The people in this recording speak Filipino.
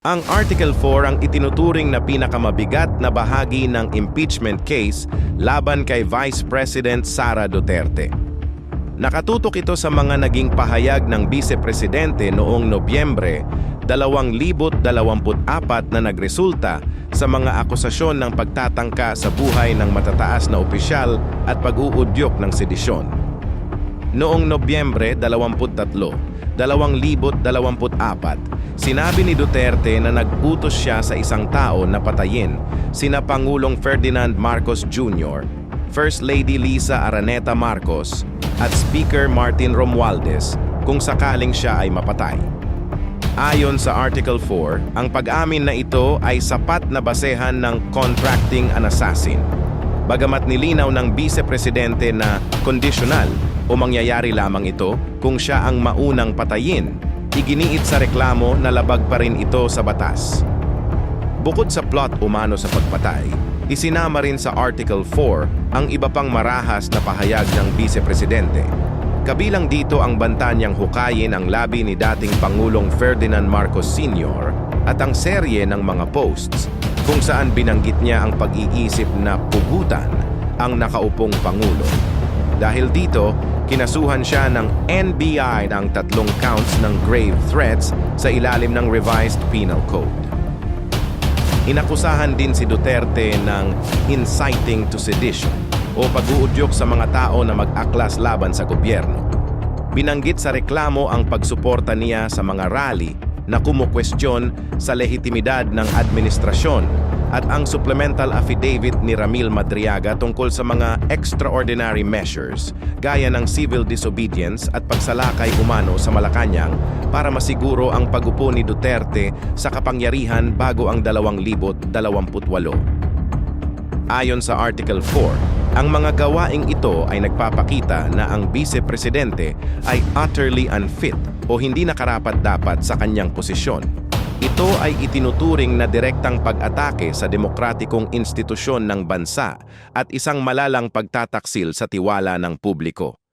Ang Article 4 ang itinuturing na pinakamabigat na bahagi ng impeachment case laban kay Vice President Sara Duterte. Nakatutok ito sa mga naging pahayag ng Vice Presidente noong Nobyembre 2024 na nagresulta sa mga akusasyon ng pagtatangka sa buhay ng matataas na opisyal at pag-uudyok ng sedisyon. Noong Nobyembre 23, 2024, sinabi ni Duterte na nag-utos siya sa isang tao na patayin sina Pangulong Ferdinand Marcos Jr., First Lady Lisa Araneta Marcos at Speaker Martin Romualdez kung sakaling siya ay mapatay. Ayon sa Article 4, ang pag-amin na ito ay sapat na basehan ng contracting an assassin. Bagamat nilinaw ng Vice Presidente na conditional o mangyayari lamang ito kung siya ang maunang patayin, iginiit sa reklamo na labag pa rin ito sa batas. Bukod sa plot umano sa pagpatay, isinama rin sa Article 4 ang iba pang marahas na pahayag ng Vice Presidente. Kabilang dito ang banta niyang hukayin ang labi ni dating Pangulong Ferdinand Marcos Sr. at ang serye ng mga posts kung saan binanggit niya ang pag-iisip na pugutan ang nakaupong Pangulo. Dahil dito, kinasuhan siya ng NBI ng 3 counts ng grave threats sa ilalim ng Revised Penal Code. Inakusahan din si Duterte ng inciting to sedition o pag-uudyok sa mga tao na mag-aklas laban sa gobyerno. Binanggit sa reklamo ang pagsuporta niya sa mga rally na kumukwestiyon sa lehitimidad ng administrasyon at ang supplemental affidavit ni Ramil Madriaga tungkol sa mga extraordinary measures gaya ng civil disobedience at pagsalakay umano sa Malacanang para masiguro ang pag-upo ni Duterte sa kapangyarihan bago ang 2028. Ayon sa Article 4, ang mga gawaing ito ay nagpapakita na ang Vice Presidente ay utterly unfit o hindi nakarapat-dapat sa kanyang posisyon. Ito ay itinuturing na direktang pag-atake sa demokratikong institusyon ng bansa at isang malalang pagtataksil sa tiwala ng publiko.